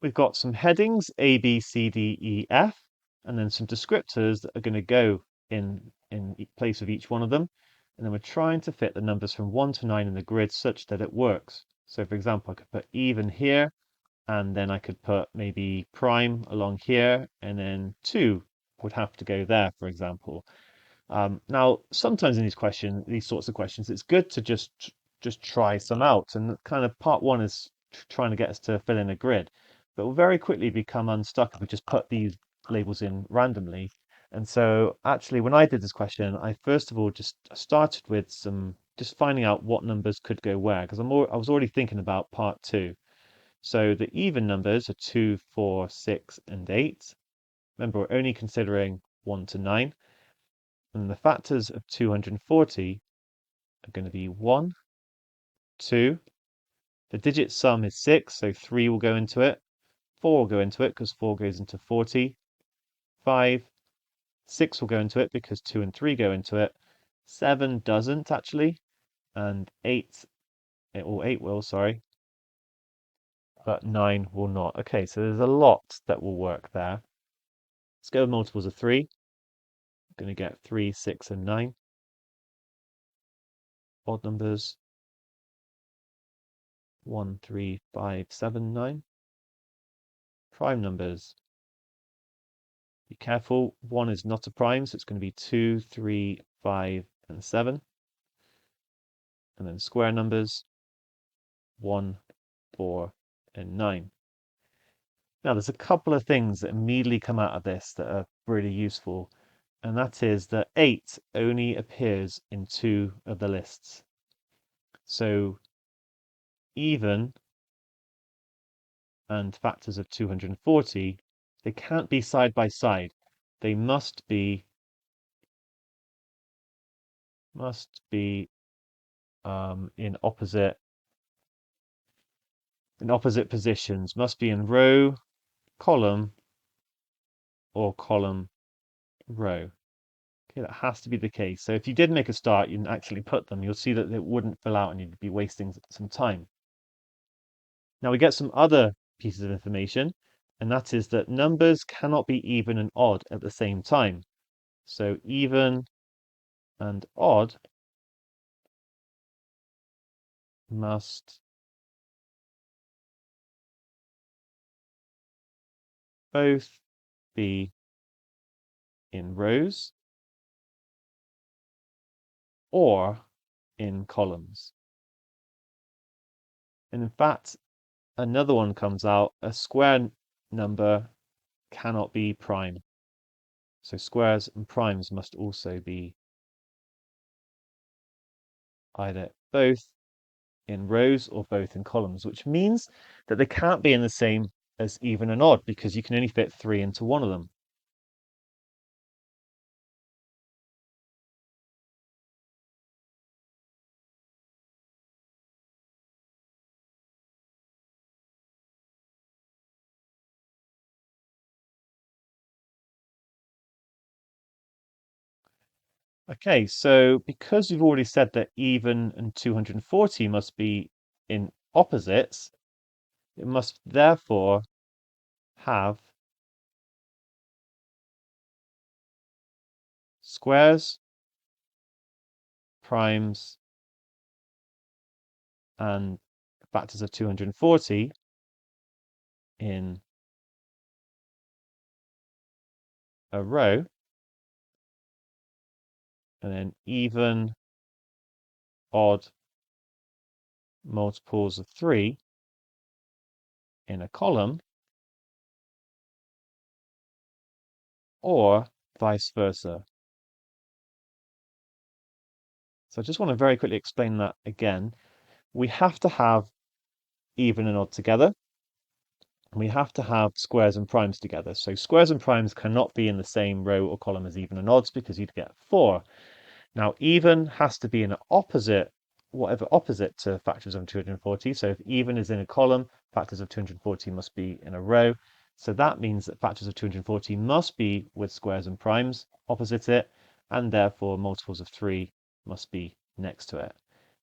we've got some headings, A, B, C, D, E, F, and then some descriptors that are going to go in place of each one of them. And then we're trying to fit the numbers from 1 to 9 in the grid such that it works. So for example, I could put even here, and then I could put maybe prime along here, and then 2 would have to go there, for example. Now, sometimes in these sorts of questions, it's good to just try some out. And kind of part one is trying to get us to fill in a grid, but we'll very quickly become unstuck if we just put these labels in randomly. And so, actually, when I did this question, I first of all just started with just finding out what numbers could go where, because I was already thinking about part two. So the even numbers are 2, 4, 6, and 8. Remember, we're only considering 1 to 9. And the factors of 240 are going to be 1, 2. The digit sum is 6, so 3 will go into it. 4 will go into it because 4 goes into 40. 5, 6 will go into it because 2 and 3 go into it. 7 doesn't actually, and 8 will, sorry, but 9 will not. Okay, so there's a lot that will work there. Let's go with multiples of 3. I'm going to get 3, 6, and 9. Odd numbers, 1, 3, 5, 7, 9. Prime numbers, be careful, 1 is not a prime, so it's going to be 2, 3, 5, and 7. And then square numbers, 1, 4, and 9. Now, there's a couple of things that immediately come out of this that are really useful, and that is that 8 only appears in 2 of the lists. So even and factors of 240, they can't be side by side. They must be in opposite positions. Must be in row, column, or column, row. Okay, that has to be the case. So if you did make a start, you didn't actually put them, you'll see that it wouldn't fill out and you'd be wasting some time. Now we get some other pieces of information, and that is that numbers cannot be even and odd at the same time. So even and odd must both be in rows or in columns. And in fact, another one comes out, a square number cannot be prime. So squares and primes must also be either both in rows or both in columns, which means that they can't be in the same as even and odd because you can only fit 3 into one of them. Okay, so because you've already said that even and 240 must be in opposites, it must therefore have squares, primes, and factors of 240 in a row, and then even, odd multiples of 3 in a column, or vice versa. So I just want to very quickly explain that again. We have to have even and odd together. And we have to have squares and primes together. So squares and primes cannot be in the same row or column as even and odds because you'd get 4. Now even has to be in an opposite, whatever opposite to factors of 240. So if even is in a column, factors of 240 must be in a row. So that means that factors of 240 must be with squares and primes opposite it, and therefore multiples of 3 must be next to it.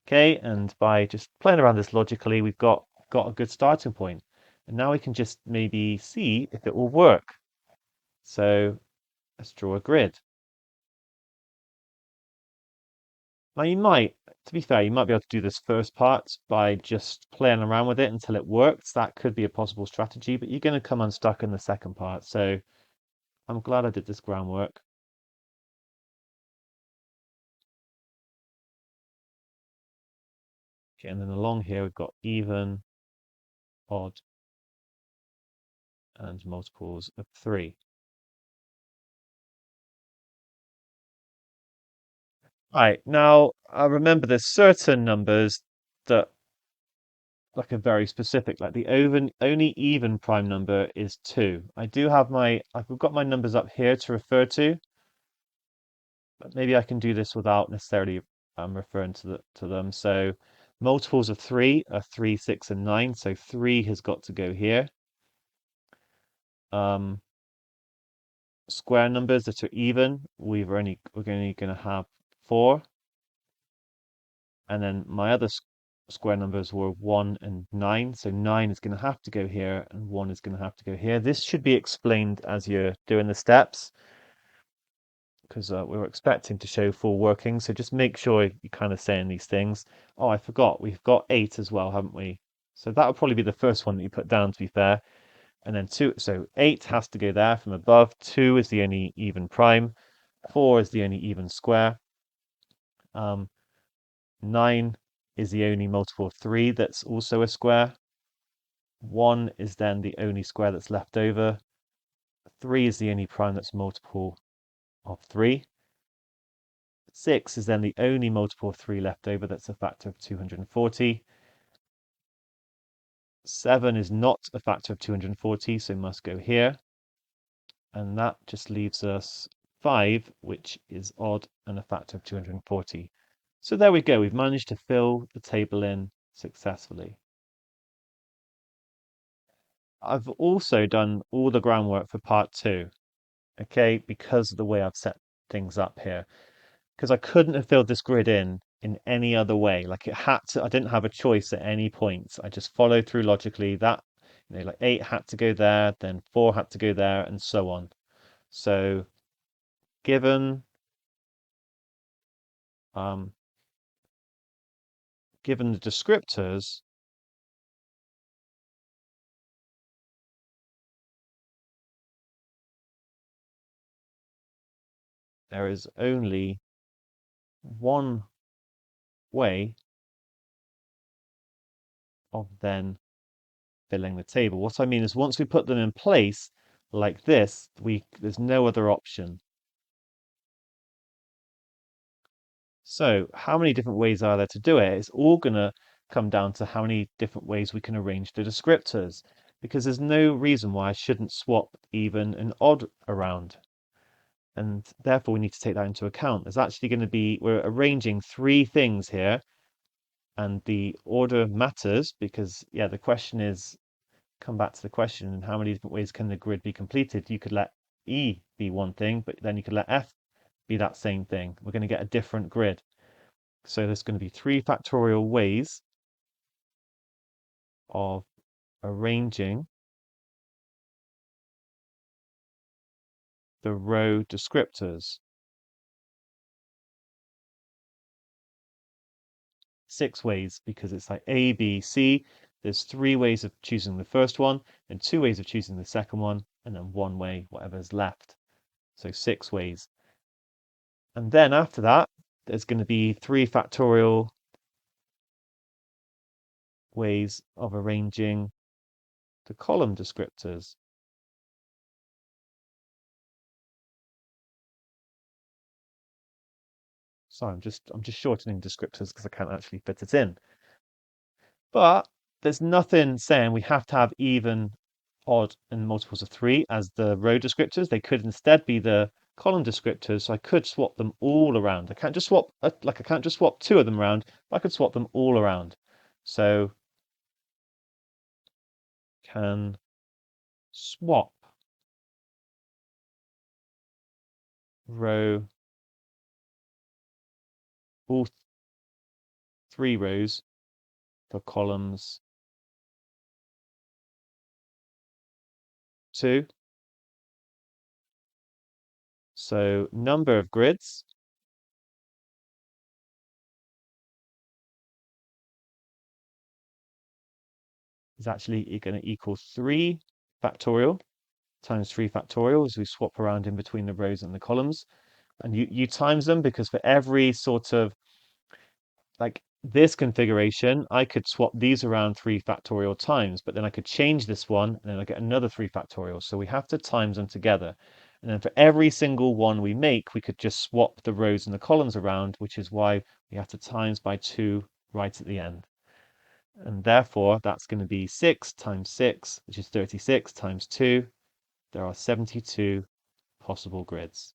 Okay, and by just playing around this logically, we've got a good starting point. And now we can just maybe see if it will work. So let's draw a grid. Now to be fair, you might be able to do this first part by just playing around with it until it works. That could be a possible strategy, but you're going to come unstuck in the second part. So I'm glad I did this groundwork. Okay, and then along here we've got even, odd, and multiples of 3. Right, now I remember there's certain numbers that like are very specific, like the only even prime number is 2. I've got my numbers up here to refer to, but maybe I can do this without necessarily referring to them. So multiples of 3 are 3, 6, and 9. So 3 has got to go here. Um, Square numbers that are even, we're only going to have 4. And then my other square numbers were 1 and 9. So 9 is going to have to go here and 1 is going to have to go here. This should be explained as you're doing the steps because we were expecting to show full working. So just make sure you're kind of saying these things. Oh, I forgot. We've got 8 as well, haven't we? So that would probably be the first one that you put down, to be fair. And then 2. So 8 has to go there from above. 2 is the only even prime. 4 is the only even square. 9 is the only multiple of 3 that's also a square. 1 is then the only square that's left over. 3 is the only prime that's multiple of 3. 6 is then the only multiple of 3 left over that's a factor of 240. 7 is not a factor of 240, so must go here. And that just leaves us 5, which is odd and a factor of 240. So there we go. We've managed to fill the table in successfully. I've also done all the groundwork for part 2, okay, because of the way I've set things up here. Because I couldn't have filled this grid in any other way. Like I didn't have a choice at any point. I just followed through logically. That, like 8 had to go there, then 4 had to go there, and so on. So given um, given the descriptors, there is only one way of then filling the table. What I mean is once we put them in place like this, there's no other option. So how many different ways are there to do it? It's all going to come down to how many different ways we can arrange the descriptors, because there's no reason why I shouldn't swap even and odd around. And therefore we need to take that into account. There's actually going to be, we're arranging 3 things here, and the order matters because, yeah, the question is, come back to the question, how many different ways can the grid be completed? You could let E be one thing, but then you could let F be that same thing. We're going to get a different grid. So there's going to be 3 factorial ways of arranging the row descriptors. 6 ways because it's like A, B, C. There's 3 ways of choosing the first one, and 2 ways of choosing the second one, and then 1 way, whatever's left. So 6 ways. And then after that, there's going to be 3 factorial ways of arranging the column descriptors. Sorry, I'm just shortening descriptors because I can't actually fit it in. But there's nothing saying we have to have even, odd, and multiples of 3 as the row descriptors. They could instead be the column descriptors, so I could swap them all around. I can't just swap I can't just swap 2 of them around, but I could swap them all around. So can swap row, all 3 rows for columns 2. So number of grids is actually going to equal 3 factorial times 3 factorial as we swap around in between the rows and the columns. And you times them because for every sort of like this configuration, I could swap these around 3 factorial times, but then I could change this one and then I get another 3 factorial. So we have to times them together. And then for every single one we make, we could just swap the rows and the columns around, which is why we have to times by 2 right at the end. And therefore, that's going to be 6 times 6, which is 36 times 2. There are 72 possible grids.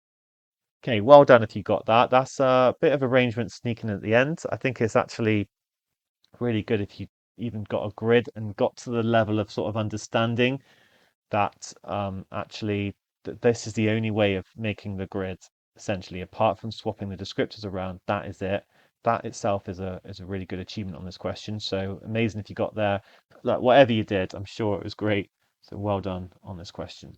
Okay, well done if you got that. That's a bit of arrangement sneaking at the end. I think it's actually really good if you even got a grid and got to the level of sort of understanding that actually this is the only way of making the grid, essentially, apart from swapping the descriptors around. That is it. That itself is a really good achievement on this question. So amazing if you got there. Like whatever you did, I'm sure it was great. So well done on this question.